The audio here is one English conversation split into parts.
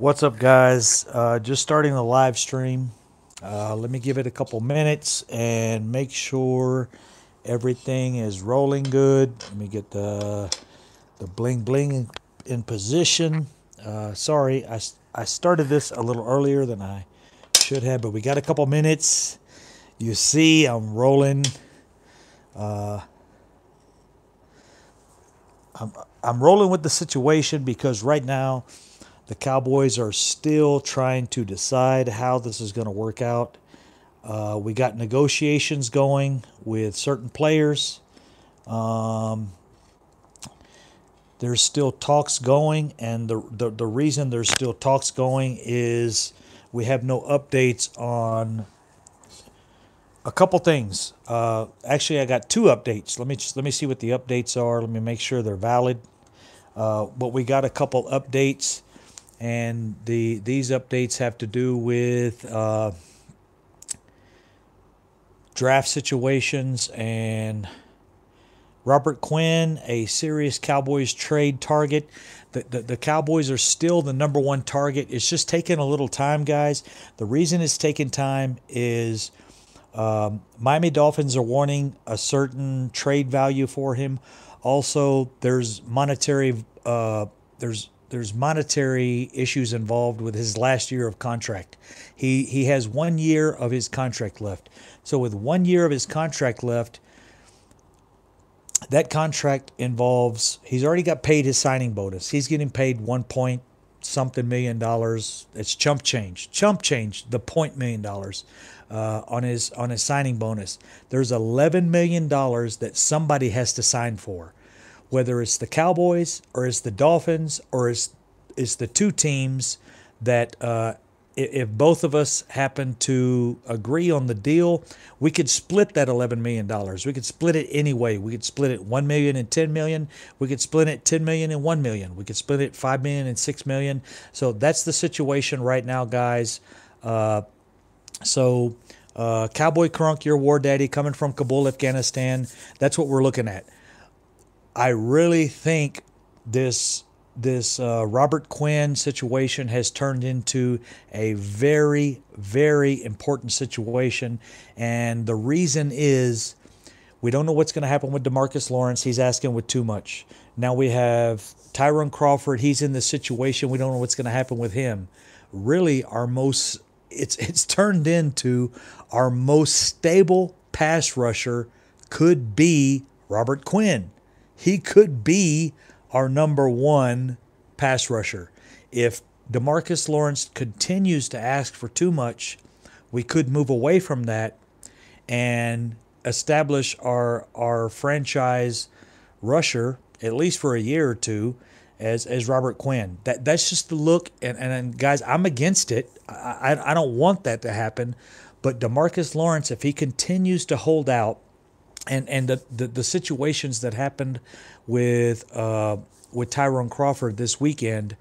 What's up, guys? Just starting the live stream. Let me give it a couple minutes and make sure everything is rolling good. Let me get the bling bling in position. Sorry, I started this a little earlier than I should have, but we got a couple minutes. You see, I'm rolling. Uh, I'm rolling with the situation because right now the Cowboys are still trying to decide how this is going to work out. We got negotiations going with certain players. Um, there's still talks going, and the reason there's still talks going is we have no updates on a couple things. Actually, I got two updates. Let me see what the updates are. Let me make sure they're valid. But we got a couple updates, and these updates have to do with draft situations and Robert Quinn, a serious Cowboys trade target. The Cowboys are still the number one target. It's just taking a little time, guys. The reason it's taking time is Miami Dolphins are wanting a certain trade value for him. Also, there's monetary issues involved with his last year of contract. He has 1 year of his contract left. So with 1 year of his contract left, that contract involves he's already got paid his signing bonus. He's getting paid 1 point something million dollars. It's chump change, the $1 million on his signing bonus. There's $11 million that somebody has to sign for, whether it's the Cowboys or it's the Dolphins or it's the two teams that if both of us happen to agree on the deal, we could split that $11 million. We could split it any way. We could split it 1 million and 10 million. We could split it 10 million and 1 million. We could split it 5 million and 6 million. So that's the situation right now, guys. Cowboy Crunk, your war daddy, coming from Kabul, Afghanistan. That's what we're looking at. I really think this Robert Quinn situation has turned into a very, very important situation, and the reason is we don't know what's going to happen with DeMarcus Lawrence. He's asking with too much. Now we have Tyrone Crawford. He's in this situation. We don't know what's going to happen with him. Really, it's turned into our most stable pass rusher could be Robert Quinn. He could be our number one pass rusher. If DeMarcus Lawrence continues to ask for too much, we could move away from that and establish our franchise rusher, at least for a year or two, as Robert Quinn. That's just the look, and guys, I'm against it. I don't want that to happen. But DeMarcus Lawrence, if he continues to hold out, and the situations that happened with Tyrone Crawford this weekend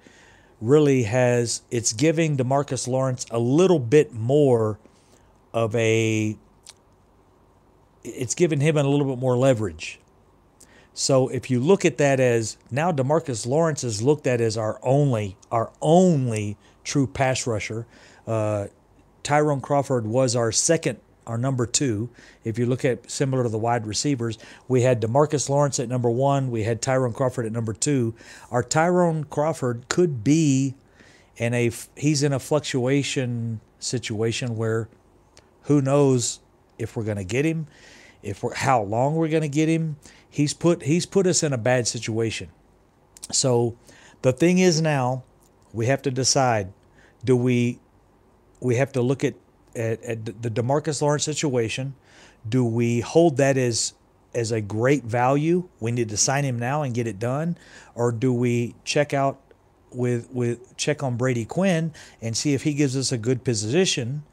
really it's giving DeMarcus Lawrence a little bit more of it's giving him a little bit more leverage. So if you look at that as now DeMarcus Lawrence is looked at as our only true pass rusher. Tyrone Crawford was our number two. If you look at similar to the wide receivers, we had DeMarcus Lawrence at number one. We had Tyrone Crawford at number two. Our Tyrone Crawford could be he's in a fluctuation situation where who knows if we're going to get him, how long we're going to get him. He's put us in a bad situation. So the thing is now we have to decide, we have to look at the DeMarcus Lawrence situation. Do we hold that as a great value? We need to sign him now and get it done, or do we check on Brady Quinn and see if he gives us a good position?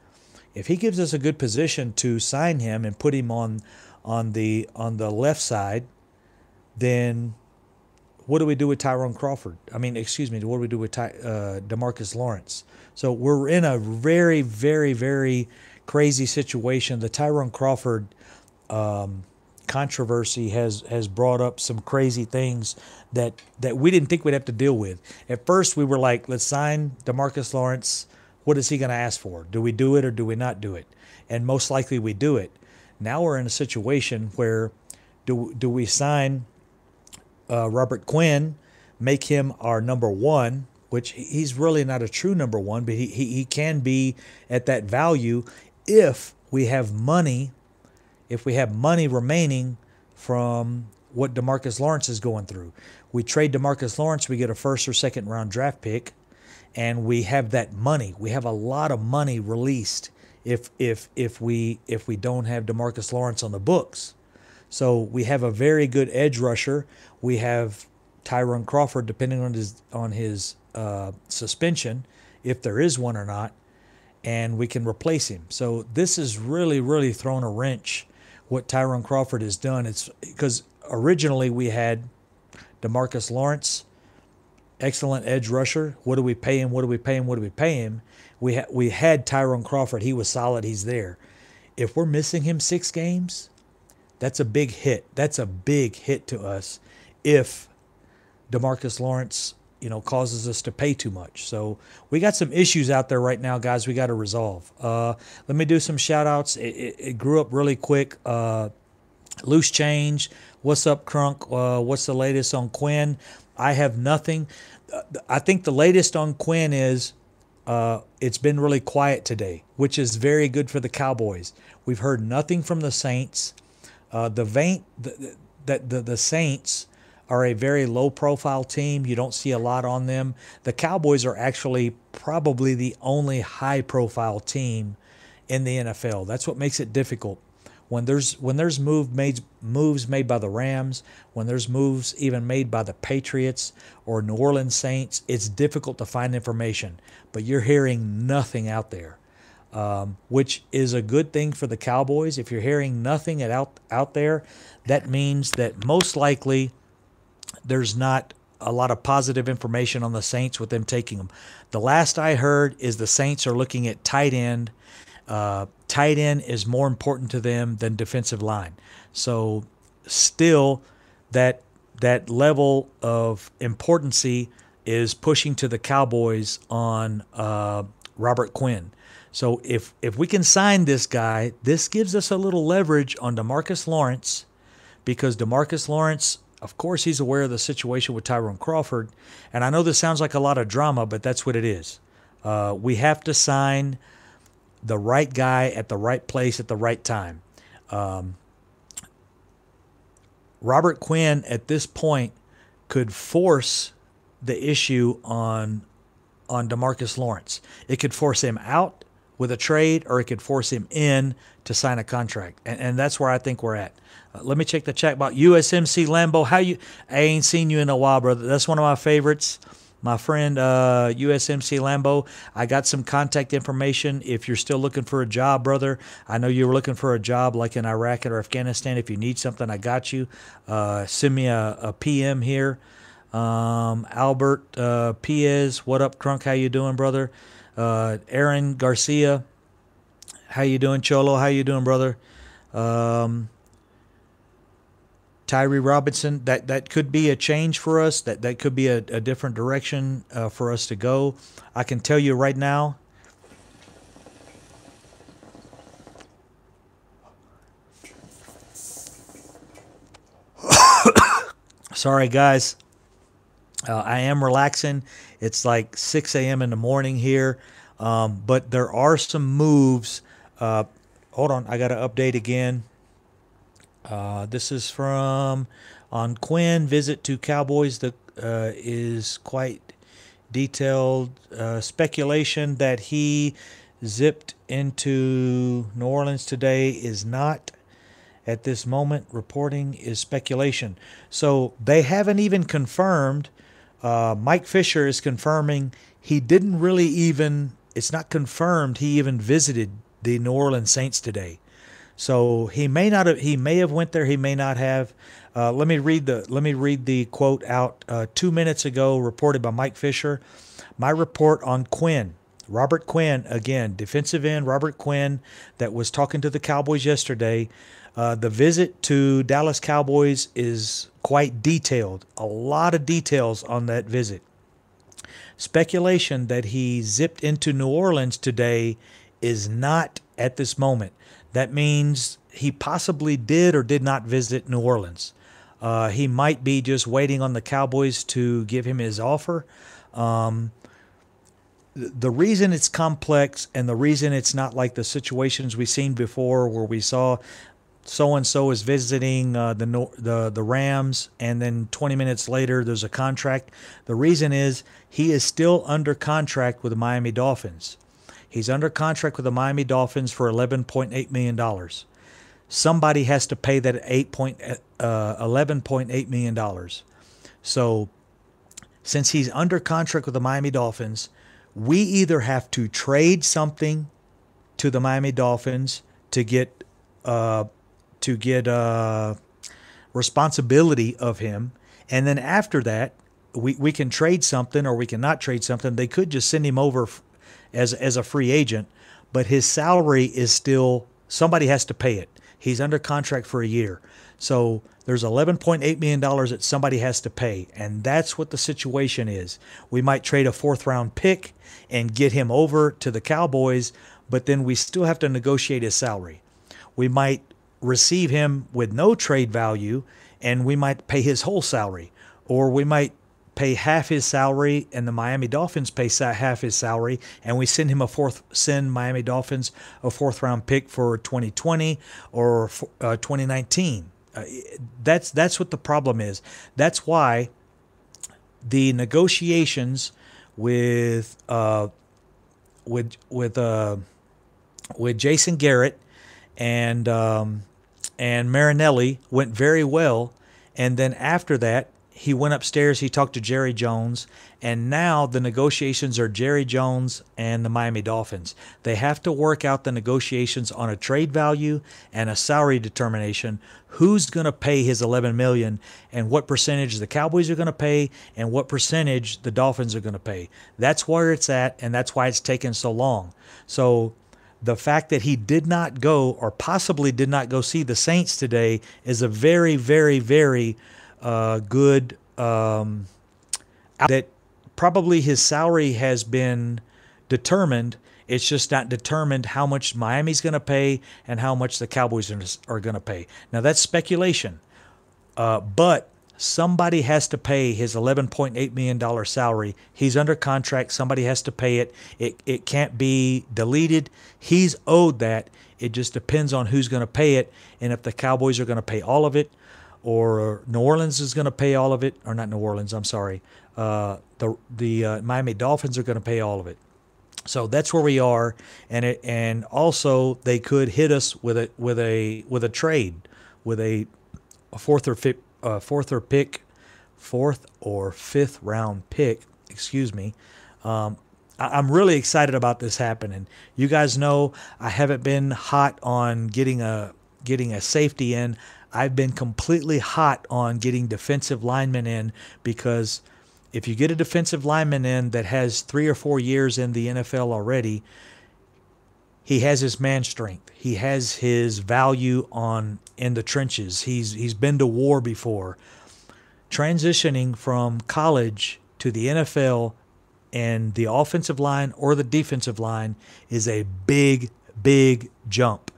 If he gives us a good position to sign him and put him on the left side, then what do we do with Tyrone Crawford? What do we do with DeMarcus Lawrence? So we're in a very, very, very crazy situation. The Tyrone Crawford controversy has brought up some crazy things that we didn't think we'd have to deal with. At first, we were like, let's sign DeMarcus Lawrence. What is he going to ask for? Do we do it or do we not do it? And most likely we do it. Now we're in a situation where do we sign Robert Quinn, make him our number one, which he's really not a true number one, but he can be at that value if we have money, remaining from what DeMarcus Lawrence is going through. We trade DeMarcus Lawrence, we get a first or second round draft pick, and we have that money. We have a lot of money released if we don't have DeMarcus Lawrence on the books. So we have a very good edge rusher. We have Tyrone Crawford, depending on his suspension, if there is one or not, and we can replace him. So this is really thrown a wrench what Tyrone Crawford has done. It's because originally we had DeMarcus Lawrence, excellent edge rusher. What do we pay him? What do we pay him? What do we pay him? We had Tyrone Crawford. He was solid. He's there. If we're missing him 6 games, that's a big hit. That's a big hit to us if DeMarcus Lawrence, causes us to pay too much. So we got some issues out there right now, guys, we got to resolve. Let me do some shout outs. It grew up really quick. Loose Change. What's up, Crunk? What's the latest on Quinn? I have nothing. I think the latest on Quinn is it's been really quiet today, which is very good for the Cowboys. We've heard nothing from the Saints. The Saints are a very low-profile team. You don't see a lot on them. The Cowboys are actually probably the only high-profile team in the NFL. That's what makes it difficult. When there's moves made by the Rams, when there's moves even made by the Patriots or New Orleans Saints, it's difficult to find information. But you're hearing nothing out there, which is a good thing for the Cowboys. If you're hearing nothing out there, that means that most likely there's not a lot of positive information on the Saints with them taking them. The last I heard is the Saints are looking at tight end. Tight end is more important to them than defensive line. So still that level of importancy is pushing to the Cowboys on Robert Quinn. So if we can sign this guy, this gives us a little leverage on DeMarcus Lawrence, because DeMarcus Lawrence, of course, he's aware of the situation with Tyrone Crawford. And I know this sounds like a lot of drama, but that's what it is. We have to sign the right guy at the right place at the right time. Robert Quinn at this point could force the issue on DeMarcus Lawrence. It could force him out with a trade, or it could force him in to sign a contract. And that's where I think we're at. Let me check the chat box. USMC Lambo, I ain't seen you in a while, brother. That's one of my favorites. My friend USMC Lambo, I got some contact information if you're still looking for a job, brother. I know you were looking for a job like in Iraq or Afghanistan. If you need something, I got you. Send me a PM here. Albert Piez, what up, Crunk? How you doing, brother? Aaron Garcia, how you doing? Cholo, how you doing, brother? Tyree Robinson, that could be a change for us. That could be a different direction for us to go. I can tell you right now, sorry guys, I am relaxing. It's like 6 a.m. in the morning here, but there are some moves. Hold on, I got to update again. This is from on Quinn. Visit to Cowboys that is quite detailed. Speculation that he zipped into New Orleans today is not at this moment. Reporting is speculation. So they haven't even confirmed. Mike Fisher is confirming he didn't really even, it's not confirmed he even visited the New Orleans Saints today. So he may not have. He may have went there. He may not have. Let me read the quote out 2 minutes ago, reported by Mike Fisher. My report on Quinn, Robert Quinn, again, defensive end Robert Quinn, that was talking to the Cowboys yesterday. The visit to Dallas Cowboys is quite detailed. A lot of details on that visit. Speculation that he zipped into New Orleans today is not at this moment. That means he possibly did or did not visit New Orleans. He might be just waiting on the Cowboys to give him his offer. The reason it's complex and the reason it's not like the situations we've seen before where we saw so-and-so is visiting the Rams, and then 20 minutes later there's a contract. The reason is he is still under contract with the Miami Dolphins. He's under contract with the Miami Dolphins for $11.8 million. Somebody has to pay that $11.8 million. So since he's under contract with the Miami Dolphins, we either have to trade something to the Miami Dolphins to get responsibility of him, and then after that we can trade something or we cannot trade something. They could just send him over as a free agent, but his salary is still, somebody has to pay it. He's under contract for a year, so there's $11.8 million that somebody has to pay, and that's what the situation is. We might trade a 4th round pick and get him over to the Cowboys, but then we still have to negotiate his salary. We might receive him with no trade value, and we might pay his whole salary, or we might pay half his salary and the Miami Dolphins pay half his salary, and we send Miami Dolphins a 4th round pick for 2020 or 2019. That's what the problem is. That's why the negotiations with Jason Garrett and Marinelli went very well, and then after that he went upstairs, he talked to Jerry Jones, and now the negotiations are Jerry Jones and the Miami Dolphins. They have to work out the negotiations on a trade value and a salary determination. Who's going to pay his $11 million, and what percentage the Cowboys are going to pay, and what percentage the Dolphins are going to pay. That's where it's at, and that's why it's taken so long. So the fact that he did not go, or possibly did not go, see the Saints today is a very, very, very good that probably his salary has been determined. It's just not determined how much Miami's going to pay and how much the Cowboys are going to pay. Now, that's speculation, but somebody has to pay his $11.8 million salary. He's under contract. Somebody has to pay it. It can't be deleted. He's owed that. It just depends on who's going to pay it, and if the Cowboys are going to pay all of it, or New Orleans is going to pay all of it, or not New Orleans, I'm sorry. The Miami Dolphins are going to pay all of it. So that's where we are, and also they could hit us with a trade, with a fourth or fifth round pick. Excuse me. I'm really excited about this happening. You guys know I haven't been hot on getting a safety in. I've been completely hot on getting defensive linemen in, because if you get a defensive lineman in that has 3 or 4 years in the NFL already, he has his man strength. He has his value in the trenches. He's been to war before. Transitioning from college to the NFL and the offensive line or the defensive line is a big, big jump.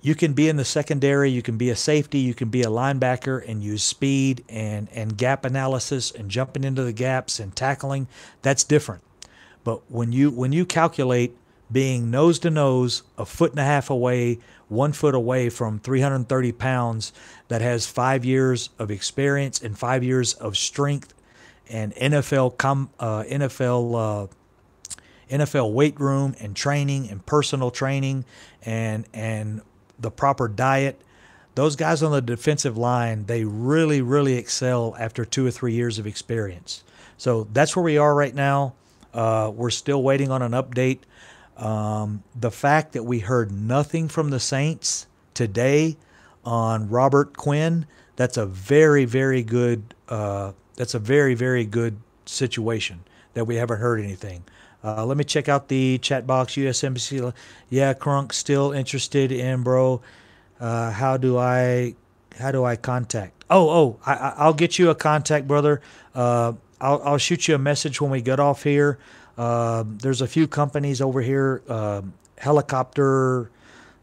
You can be in the secondary, you can be a safety, you can be a linebacker and use speed and gap analysis and jumping into the gaps and tackling. That's different. But when you calculate being nose to nose, a foot and a half away, 1 foot away from 330 pounds, that has 5 years of experience and 5 years of strength and NFL weight room and training and personal training and the proper diet. Those guys on the defensive line, they really, really excel after 2 or 3 years of experience. So that's where we are right now. We're still waiting on an update. The fact that we heard nothing from the Saints today on Robert Quinn, that's a very, very good situation that we haven't heard anything. Let me check out the chat box. USMC. Yeah, Crunk still interested in, bro. How do I contact? I'll get you a contact, brother. I'll shoot you a message when we get off here. There's a few companies over here, helicopter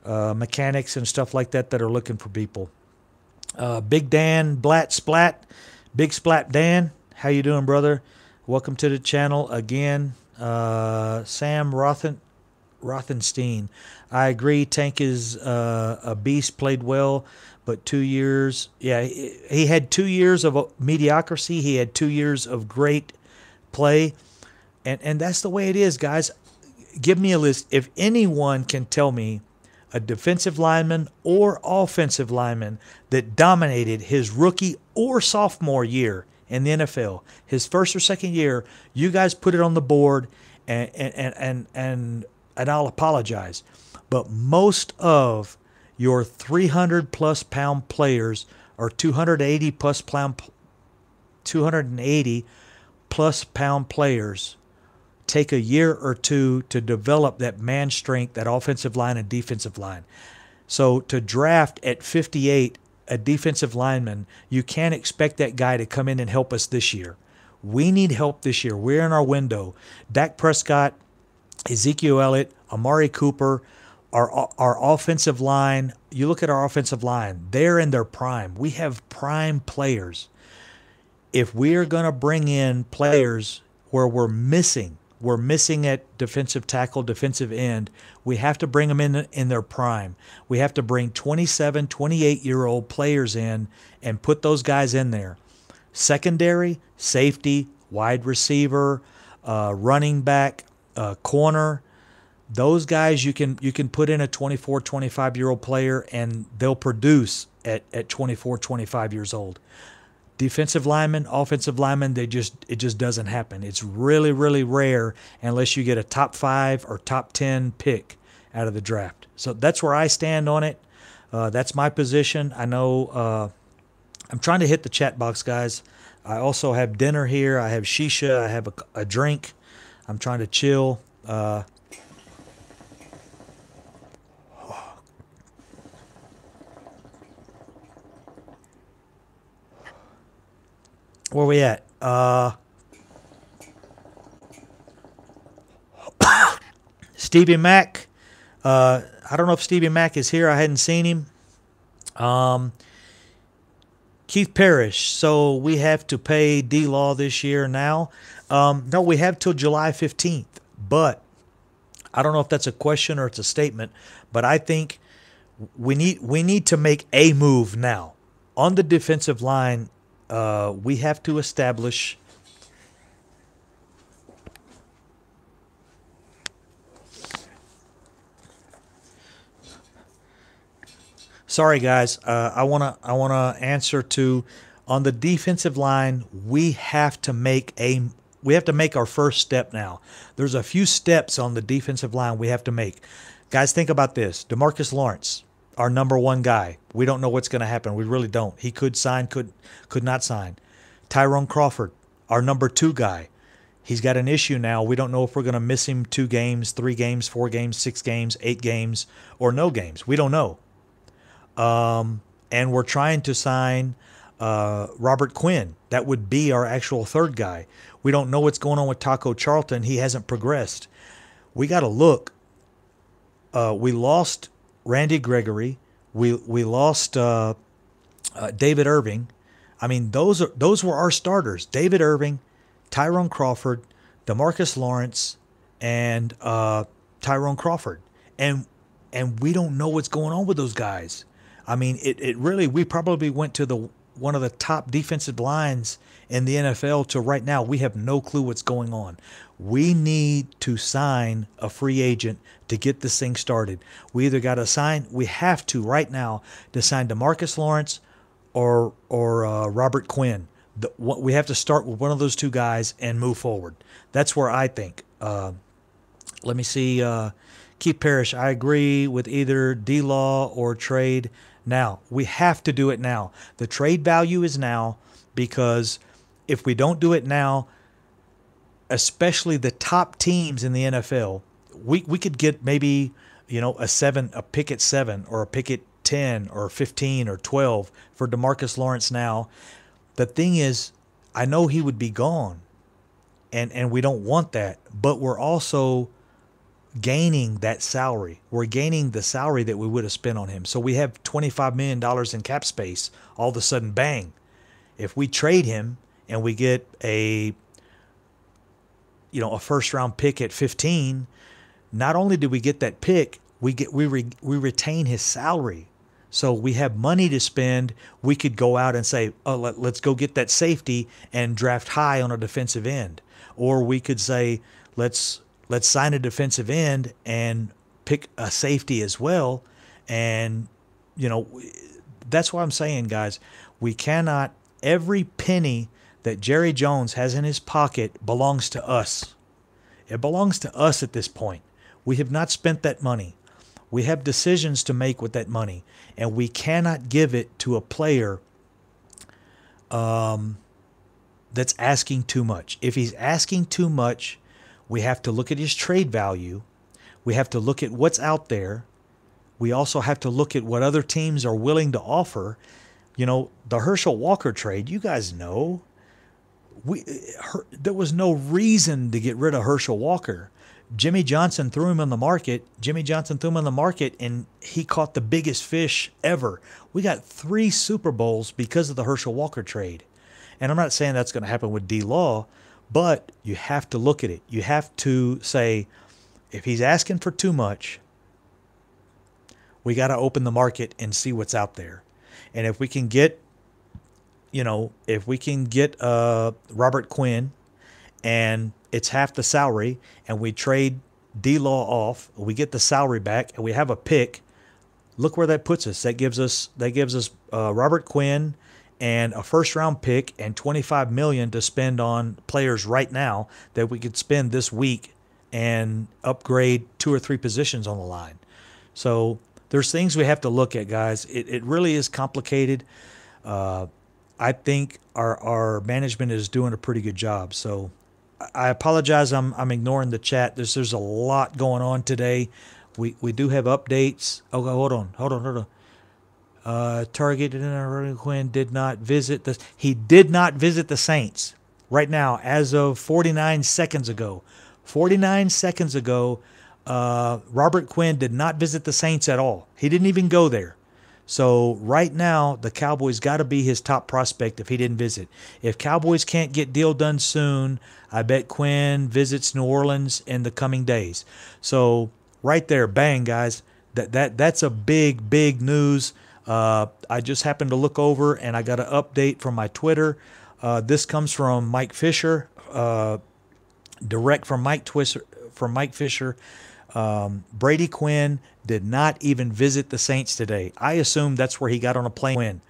mechanics and stuff like that are looking for people. Big Dan Blatt Splat, Big Splat Dan, how you doing, brother? Welcome to the channel again. Sam Rothenstein, I agree. Tank is a beast, played well, but 2 years. Yeah, he had 2 years of mediocrity. He had 2 years of great play, and that's the way it is, guys. Give me a list. If anyone can tell me a defensive lineman or offensive lineman that dominated his rookie or sophomore year in the NFL, his first or second year, you guys put it on the board, and I'll apologize. But most of your 300 plus pound players or 280 plus pound players take a year or two to develop that man strength, that offensive line and defensive line. So to draft at 58 a defensive lineman, you can't expect that guy to come in and help us this year. We need help this year. We're in our window. Dak Prescott, Ezekiel Elliott, Amari Cooper, our offensive line. You look at our offensive line, they're in their prime. We have prime players. If we are going to bring in players where we're missing at defensive tackle, defensive end, we have to bring them in their prime. We have to bring 27, 28-year-old players in and put those guys in there. Secondary, safety, wide receiver, running back, corner, those guys you can put in a 24, 25-year-old player and they'll produce at 24, 25 years old. Defensive linemen, offensive linemen, it just doesn't happen. It's really, really rare unless you get a top 5 or top 10 pick out of the draft. So that's where I stand on it. That's my position. I know I'm trying to hit the chat box, guys. I also have dinner here. I have shisha. I have a drink. I'm trying to chill. Where we at? Stevie Mack. I don't know if Stevie Mack is here. I hadn't seen him. Keith Parrish. So we have to pay D-Law this year now. No, we have till July 15th. But I don't know if that's a question or it's a statement. But I think we need to make a move now. On the defensive line, we have to establish sorry guys, I wanna answer to on the defensive line. We have to make our first step now. There's a few steps on the defensive line we have to make. Guys, think about this. DeMarcus Lawrence, our number one guy. We don't know what's going to happen. We really don't. He could sign, could not sign. Tyrone Crawford, our number 2 guy. He's got an issue now. We don't know if we're going to miss him 2 games, 3 games, 4 games, 6 games, 8 games, or no games. We don't know. And we're trying to sign Robert Quinn. That would be our actual 3rd guy. We don't know what's going on with Taco Charlton. He hasn't progressed. We got to look. We lost Randy Gregory. We lost David Irving. I mean, those were our starters. David Irving, Tyrone Crawford, DeMarcus Lawrence, and Tyrone Crawford. And we don't know what's going on with those guys. I mean, it really, we probably went to one of the top defensive lines in the NFL to right now. We have no clue what's going on. We need to sign a free agent to get this thing started. We either got to sign, we have to right now to sign DeMarcus Lawrence or Robert Quinn. We have to start with one of those 2 guys and move forward. That's where I think. Let me see. Keith Parrish, I agree with either D-Law or trade now. We have to do it now. The trade value is now, because if we don't do it now, especially the top teams in the NFL, we could get maybe, a pick at 7 or a pick at 10 or 15 or 12 for DeMarcus Lawrence now. The thing is, I know he would be gone, and we don't want that, but we're also gaining that salary. We're gaining the salary that we would have spent on him. So we have $25 million in cap space. All of a sudden, bang. If we trade him and we get a first round pick at 15, not only do we get that pick, we retain his salary. So we have money to spend. We could go out and say, oh, let's go get that safety and draft high on a defensive end. Or we could say, let's sign a defensive end and pick a safety as well. And, that's what I'm saying, guys. We cannot, every penny that Jerry Jones has in his pocket belongs to us. It belongs to us at this point. We have not spent that money. We have decisions to make with that money, and we cannot give it to a player that's asking too much. If he's asking too much, we have to look at his trade value. We have to look at what's out there. We also have to look at what other teams are willing to offer. The Herschel Walker trade, you guys know, there was no reason to get rid of Herschel Walker. Jimmy Johnson threw him on the market. And he caught the biggest fish ever. We got 3 Super Bowls because of the Herschel Walker trade. And I'm not saying that's going to happen with D-Law, but you have to look at it. You have to say, if he's asking for too much, we got to open the market and see what's out there. And if we can get, Robert Quinn, and it's half the salary, and we trade D-Law off, we get the salary back, and we have a pick, look where that puts us. That gives us Robert Quinn and a first-round pick and $25 million to spend on players right now that we could spend this week and upgrade 2 or 3 positions on the line. So there's things we have to look at, guys. It really is complicated. I think our management is doing a pretty good job. So I apologize. I'm ignoring the chat. There's a lot going on today. We do have updates. Oh, hold on. Target Quinn did not visit the. He did not visit the Saints right now, as of 49 seconds ago. 49 seconds ago, Robert Quinn did not visit the Saints at all. He didn't even go there. So right now, the Cowboys got to be his top prospect if he didn't visit. If Cowboys can't get deal done soon, I bet Quinn visits New Orleans in the coming days. So right there, bang, guys. That's a big news. I just happened to look over and I got an update from my Twitter. This comes from Mike Fisher, direct from Mike Fisher. Brady Quinn did not even visit the Saints today. I assume that's where he got on a plane.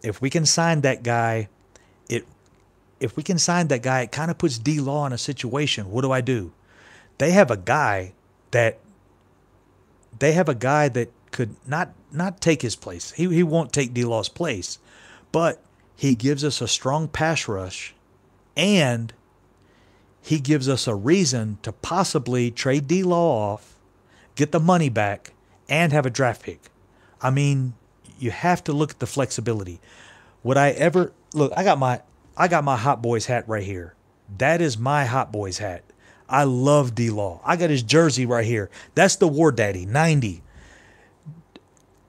If we can sign that guy, it kind of puts D-Law in a situation. What do? They have a guy that could not take his place. He won't take D-Law's place, but he gives us a strong pass rush, and he gives us a reason to possibly trade D-Law off, get the money back, and have a draft pick. I mean, you have to look at the flexibility. Would I ever look? I got my Hot Boys hat right here. That is my Hot Boys hat. I love D-Law. I got his jersey right here. That's the War Daddy 90.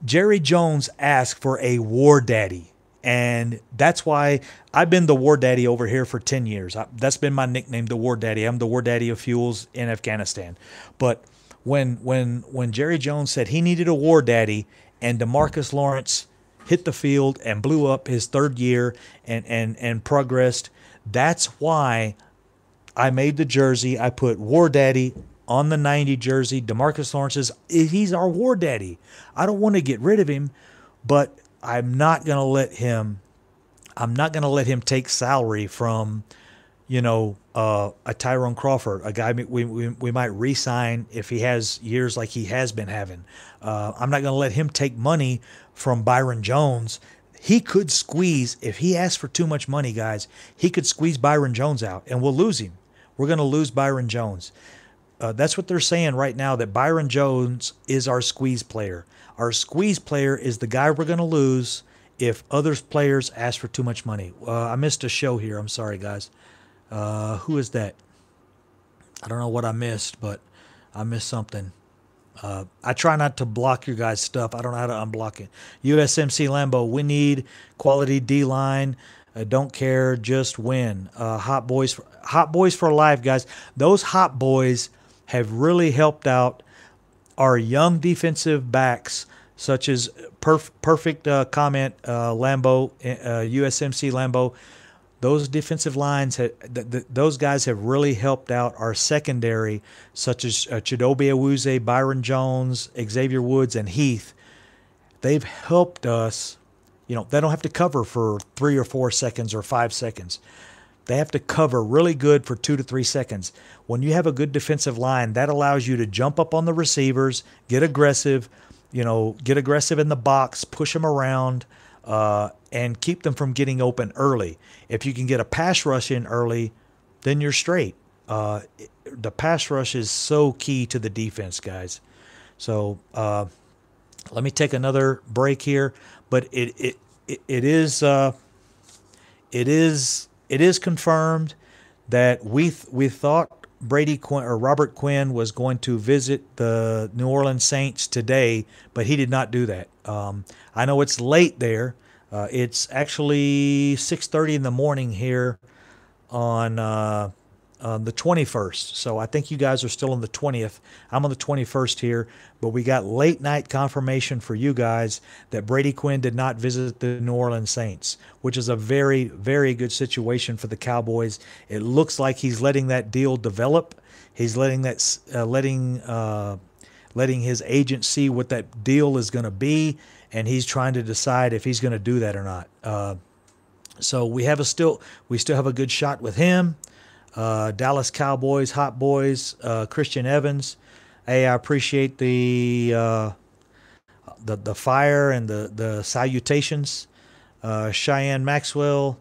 Jerry Jones asked for a War Daddy. And that's why I've been the War Daddy over here for 10 years. That's been my nickname, the War Daddy. I'm the War Daddy of fuels in Afghanistan. But when Jerry Jones said he needed a War Daddy and DeMarcus Lawrence hit the field and blew up his 3rd year and progressed, that's why I made the jersey. I put War Daddy on the 90 jersey. DeMarcus Lawrence he's our War Daddy. I don't want to get rid of him, but I'm not going to let him take salary from, a Tyrone Crawford, a guy we might re-sign if he has years like he has been having. I'm not going to let him take money from Byron Jones. He could squeeze, if he asks for too much money, guys, he could squeeze Byron Jones out, and we'll lose him. We're going to lose Byron Jones. That's what they're saying right now, that Byron Jones is our squeeze player. Our squeeze player is the guy we're going to lose if other players ask for too much money. I missed a show here. I'm sorry, guys. Who is that? I don't know what I missed, but I missed something. I try not to block your guys' stuff. I don't know how to unblock it. USMC Lambo, we need quality D line. Don't care, just win. Hot boys for life, guys. Those hot boys have really helped out our young defensive backs, such as perfect comment, Lambo, USMC Lambo. Those defensive lines, those guys have really helped out our secondary, such as Chidobe Awuzie, Byron Jones, Xavier Woods, and Heath. They've helped us. You know, they don't have to cover for 3 or 4 seconds or 5 seconds. They have to cover really good for 2 to 3 seconds. When you have a good defensive line, that allows you to jump up on the receivers, get aggressive, get aggressive in the box, push them around, and keep them from getting open early. If you can get a pass rush in early, then you're straight. The pass rush is so key to the defense, guys. So let me take another break here, but it is confirmed that we thought Brady Quinn or Robert Quinn was going to visit the New Orleans Saints today, but he did not do that. I know it's late there. It's actually 6:30 in the morning here on the 21st. So I think you guys are still on the 20th. I'm on the 21st here, but we got late night confirmation for you guys that Brady Quinn did not visit the New Orleans Saints, which is a very, very good situation for the Cowboys. It looks like he's letting that deal develop. He's letting his agent see what that deal is going to be, and he's trying to decide if he's going to do that or not. So we still have a good shot with him. Dallas Cowboys, Hot Boys, Christian Evans. Hey, I appreciate the fire and the salutations. Cheyenne Maxwell.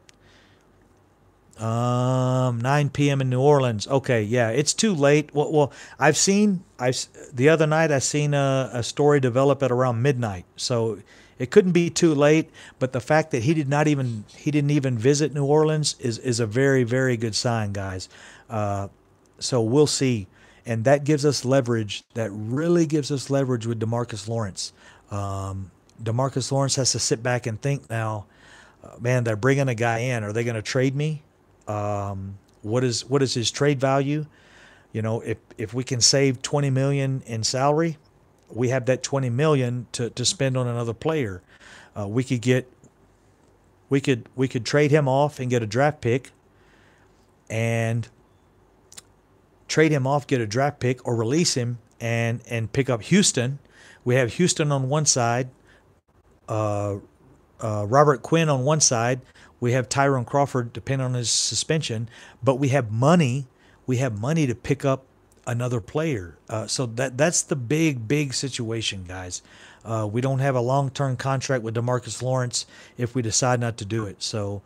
9 p.m. in New Orleans. Okay, yeah, it's too late. Well, the other night I seen a story develop at around midnight, so it couldn't be too late. But the fact that he didn't even visit New Orleans is a very, very good sign, guys. So we'll see, and that gives us leverage. That really gives us leverage with DeMarcus Lawrence. DeMarcus Lawrence has to sit back and think now. Man, they're bringing a guy in. Are they going to trade me? What is his trade value? If we can save $20 million in salary, we have that $20 million to spend on another player. We could trade him off and get a draft pick, and trade him off, get a draft pick, or release him and pick up Houston. We have Houston on one side, Robert Quinn on one side. We have Tyrone Crawford, depending on his suspension, but we have money. We have money to pick up another player. So that's the big situation, guys. We don't have a long-term contract with DeMarcus Lawrence if we decide not to do it. So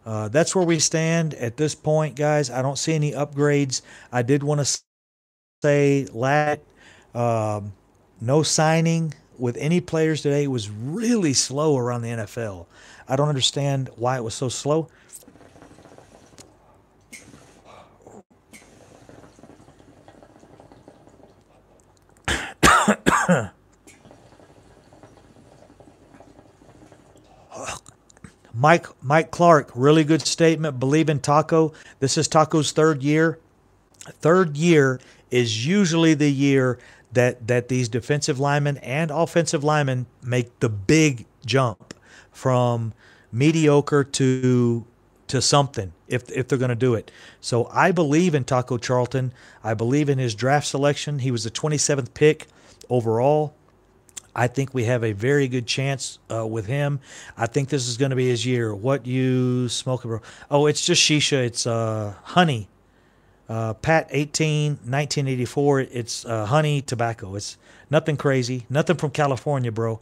that's where we stand at this point, guys. I don't see any upgrades. I did want to say, no signing with any players today. It was really slow around the NFL. I don't understand why it was so slow. Mike Clark, really good statement. Believe in Taco. This is Taco's third year. Third year is usually the year that these defensive linemen and offensive linemen make the big jump from mediocre to something if they're going to do it. So I believe in Taco Charlton. I believe in his draft selection. He was the 27th pick overall. I think we have a very good chance with him. I think this is going to be his year. What you smoking, bro? Oh, it's just shisha. It's honey. Pat 18, 1984. It's honey tobacco. It's nothing crazy. Nothing from California, bro.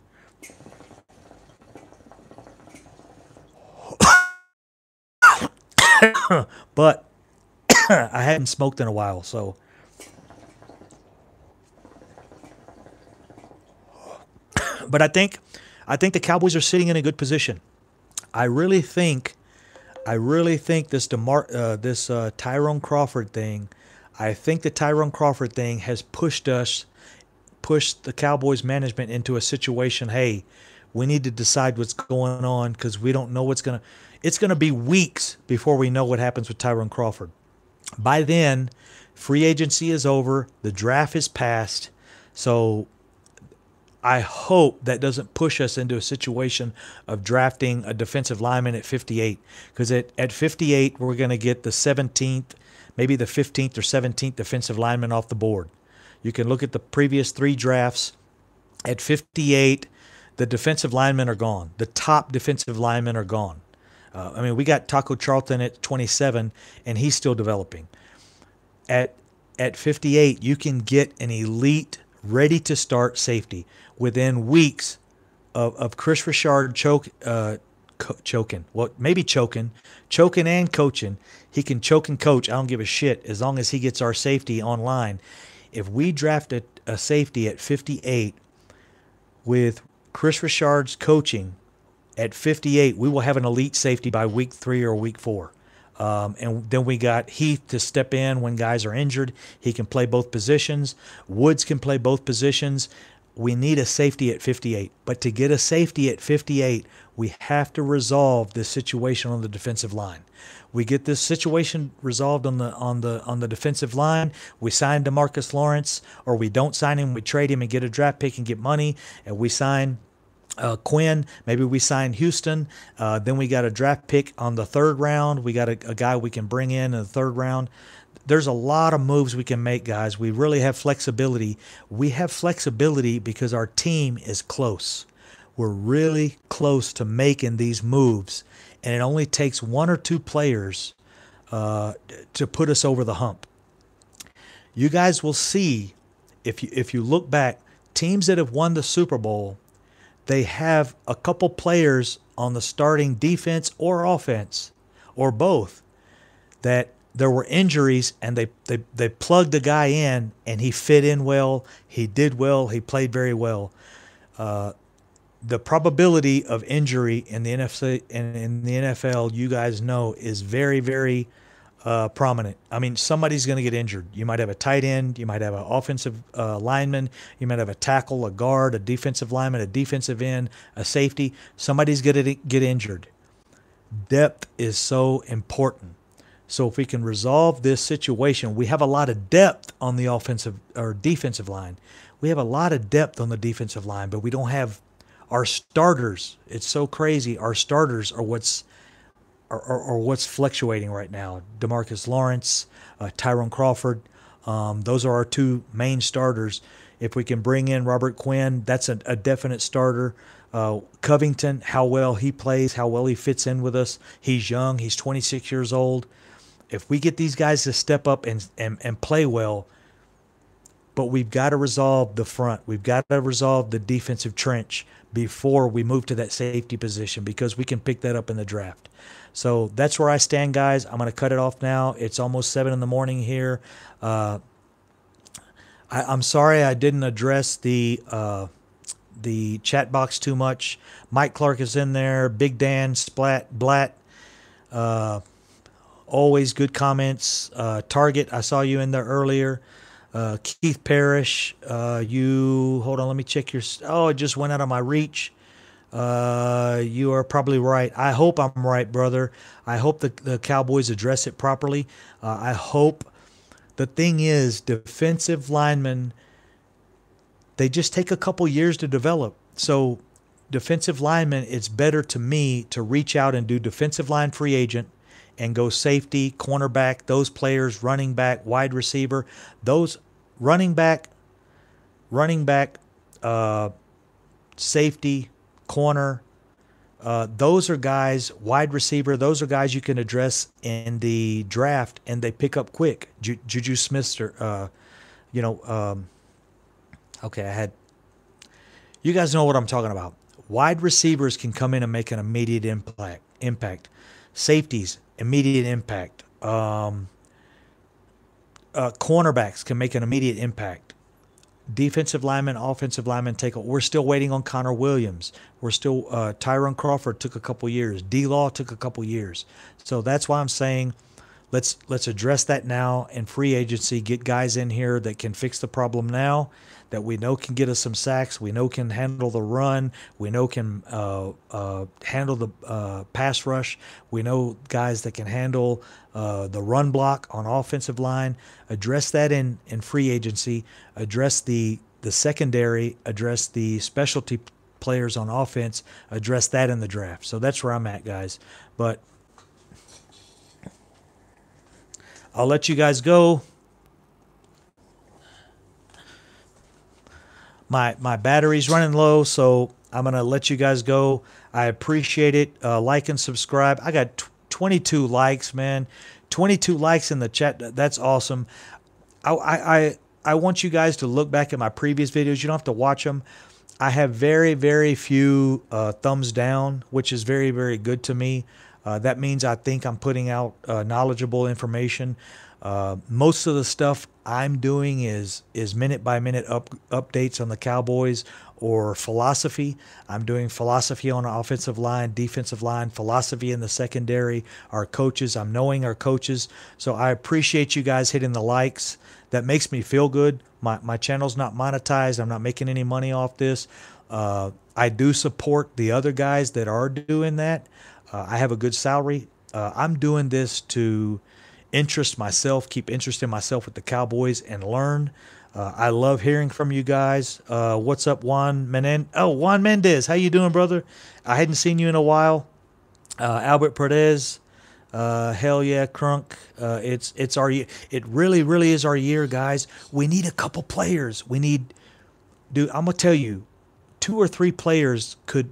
But I hadn't smoked in a while, so But I think the Cowboys are sitting in a good position. I really think this Tyrone Crawford thing. I think the Tyrone Crawford thing has pushed the Cowboys management into a situation. Hey, we need to decide what's going on because we don't know what's gonna. It's gonna be weeks before we know what happens with Tyrone Crawford. By then, free agency is over. The draft is passed. So I hope that doesn't push us into a situation of drafting a defensive lineman at 58. Because at 58, we're going to get the 17th, maybe the 15th or 17th defensive lineman off the board. You can look at the previous 3 drafts. At 58, the defensive linemen are gone. The top defensive linemen are gone. I mean, we got Taco Charlton at 27, and he's still developing. At 58, you can get an elite, ready-to-start safety within weeks of Chris Richard choking. Well, maybe choking and coaching. He can choke and coach. I don't give a shit as long as he gets our safety online. If we draft a safety at 58 with Chris Richard's coaching at 58, we will have an elite safety by week 3 or week 4. And then we got Heath to step in when guys are injured. He can play both positions. Woods can play both positions. We need a safety at 58. But to get a safety at 58, we have to resolve this situation on the defensive line. We get this situation resolved on the defensive line. We sign DeMarcus Lawrence, or we don't sign him. We trade him and get a draft pick and get money. And we sign Quinn. Maybe we sign Houston. Then we got a draft pick on the 3rd round. We got a guy we can bring in the 3rd round. There's a lot of moves we can make, guys. We really have flexibility. We have flexibility because our team is close. We're really close to making these moves, and it only takes 1 or 2 players to put us over the hump. You guys will see, if you look back, teams that have won the Super Bowl, they have a couple players on the starting defense or offense, or both, that there were injuries and they plugged the guy in and he fit in well, he did well, he played very well. The probability of injury in the NFC and in the NFL, you guys know, is very, very prominent. I mean, somebody's going to get injured. You might have a tight end, you might have an offensive lineman, you might have a tackle, a guard, a defensive lineman, a defensive end, a safety. Somebody's going to get injured. Depth is so important. So if we can resolve this situation, we have a lot of depth on the offensive or defensive line. We have a lot of depth on the defensive line, but we don't have our starters. It's so crazy. Our starters are what's fluctuating right now. DeMarcus Lawrence, Tyrone Crawford, those are our 2 main starters. If we can bring in Robert Quinn, that's a definite starter. Covington, how well he plays, how well he fits in with us. He's young. He's 26 years old. If we get these guys to step up and play well, but we've got to resolve the front. We've got to resolve the defensive trench before we move to that safety position, because we can pick that up in the draft. So that's where I stand, guys. I'm going to cut it off now. It's almost 7 in the morning here. I'm sorry I didn't address the chat box too much. Mike Clark is in there. Big Dan, Blatt. Always good comments. Target, I saw you in there earlier. Keith Parrish, hold on, let me check your, it just went out of my reach. You are probably right. I hope I'm right, brother. I hope the Cowboys address it properly. I hope. The thing is, defensive linemen, they just take a couple years to develop. So defensive linemen, it's better to me to reach out and do defensive line free agent and go safety, cornerback, those players, running back, wide receiver, those running back, safety, corner. Those are guys, wide receiver, those are guys you can address in the draft and they pick up quick. Juju Smith-Schuster, okay, you guys know what I'm talking about. Wide receivers can come in and make an immediate impact. Safeties, immediate impact. Cornerbacks can make an immediate impact. defensive lineman, offensive lineman take. We're still waiting on Connor Williams. We're still Tyron Crawford took a couple years. D-Law took a couple years. So that's why I'm saying let's address that now in free agency. Get guys in here that can fix the problem now, that we know can get us some sacks. We know can handle the run. We know can handle the pass rush. We know guys that can handle the run block on offensive line. Address that in free agency. Address the secondary. Address the specialty players on offense. Address that in the draft. So that's where I'm at, guys. But I'll let you guys go. My battery's running low, so I'm going to let you guys go. I appreciate it. Like and subscribe. I got 22 likes, man. 22 likes in the chat. That's awesome. I want you guys to look back at my previous videos. You don't have to watch them. I have very, very few thumbs down, which is very, very good to me. That means I think I'm putting out knowledgeable information. Most of the stuff I'm doing is minute by minute updates on the Cowboys or philosophy. I'm doing philosophy on the offensive line, defensive line, philosophy in the secondary, our coaches. I'm knowing our coaches. So I appreciate you guys hitting the likes. That makes me feel good. My channel's not monetized. I'm not making any money off this. I do support the other guys that are doing that. I have a good salary. I'm doing this to interest myself, keep interest in myself with the Cowboys and learn. I love hearing from you guys. What's up, Juan Menendez? Oh, Juan Mendez. How you doing, brother? I hadn't seen you in a while. Albert Perez. Hell yeah, Crunk. It's our year. It really, really is our year, guys. We need a couple players. We need, dude, I'm gonna tell you, 2 or 3 players could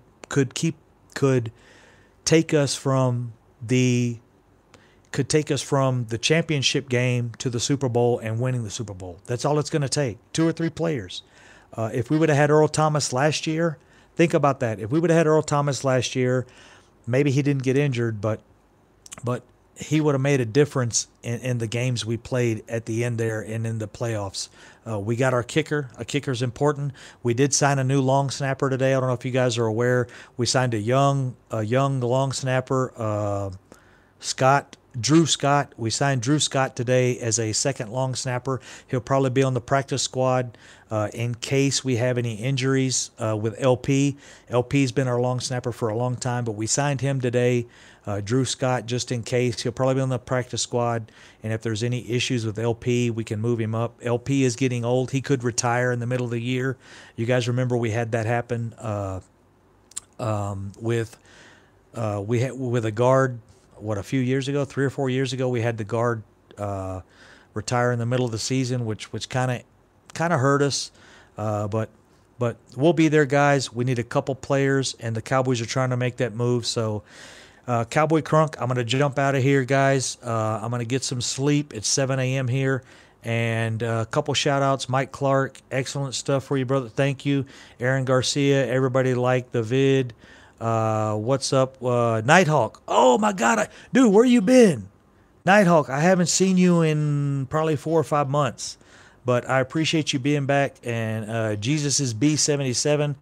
take us from the championship game to the Super Bowl and winning the Super Bowl. That's all it's going to take. 2 or 3 players. If we would have had Earl Thomas last year, think about that. If we would have had Earl Thomas last year, maybe he didn't get injured, but he would have made a difference in the games we played at the end there and in the playoffs. We got our kicker. A kicker's important. We did sign a new long snapper today. I don't know if you guys are aware. We signed a young long snapper, Drew Scott. We signed Drew Scott today as a second long snapper. He'll probably be on the practice squad in case we have any injuries with LP. LP's been our long snapper for a long time, but we signed him today, Drew Scott, just in case. He'll probably be on the practice squad, and if there's any issues with LP, we can move him up. LP is getting old. He could retire in the middle of the year. You guys remember we had that happen with a guard. What, a few years ago, 3 or 4 years ago, we had the guard retire in the middle of the season, which kind of hurt us. But we'll be there, guys. We need a couple players, and the Cowboys are trying to make that move. So, Cowboy Crunk, I'm going to jump out of here, guys. I'm going to get some sleep. It's 7 a.m. here. And a couple shout-outs. Mike Clark, excellent stuff for you, brother. Thank you. Aaron Garcia, everybody liked the vid. What's up? Nighthawk. Oh my God. Dude, where you been? Nighthawk, I haven't seen you in probably 4 or 5 months, but I appreciate you being back. And, Jesus is B77,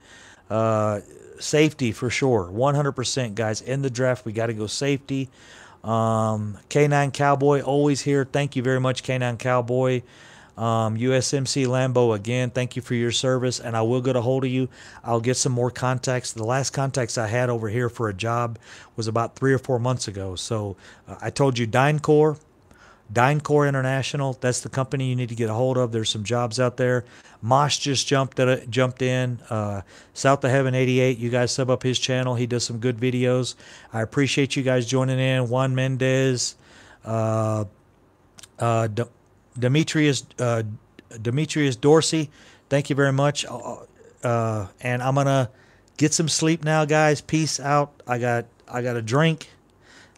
safety for sure. 100%, guys. In the draft, we got to go safety. K9 Cowboy, always here. Thank you very much, K9 Cowboy. USMC Lambo, again, thank you for your service, and I will get a hold of you. I'll get some more contacts. The last contacts I had over here for a job was about 3 or 4 months ago. So I told you DynCorp International, that's the company you need to get a hold of. There's some jobs out there. Mosh just jumped in. South of Heaven 88, you guys sub up his channel. He does some good videos. I appreciate you guys joining in. Juan Mendez, Demetrius Dorsey, thank you very much. And I'm gonna get some sleep now, guys. Peace out. I got a drink.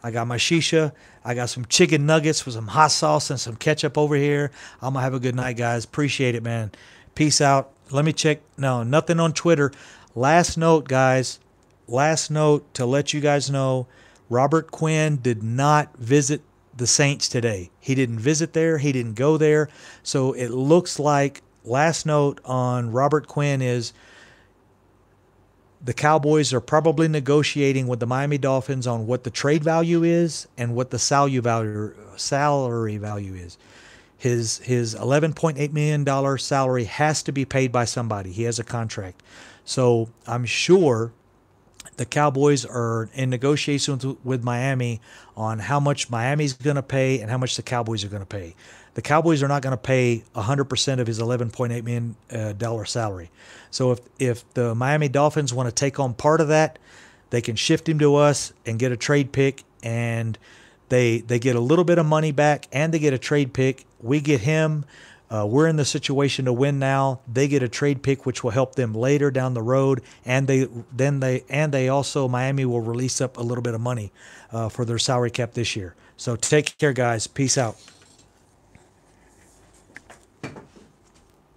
I got my shisha. I got some chicken nuggets with some hot sauce and some ketchup over here. I'm gonna have a good night, guys. Appreciate it, man. Peace out. Let me check. No, nothing on Twitter. Last note, guys. Last note to let you guys know, Robert Quinn did not visit the Saints today. He didn't visit there. He didn't go there. So it looks like last note on Robert Quinn is the Cowboys are probably negotiating with the Miami Dolphins on what the trade value is and what the salary value is. His $11.8 million salary has to be paid by somebody. He has a contract. So I'm sure the Cowboys are in negotiations with Miami on how much Miami's going to pay and how much the Cowboys are going to pay. The Cowboys are not going to pay 100% of his $11.8 million salary. So if the Miami Dolphins want to take on part of that, they can shift him to us and get a trade pick, and they get a little bit of money back and they get a trade pick. We get him. We're in the situation to win now. They get a trade pick, which will help them later down the road, and they also, Miami will release up a little bit of money for their salary cap this year. So take care, guys. Peace out.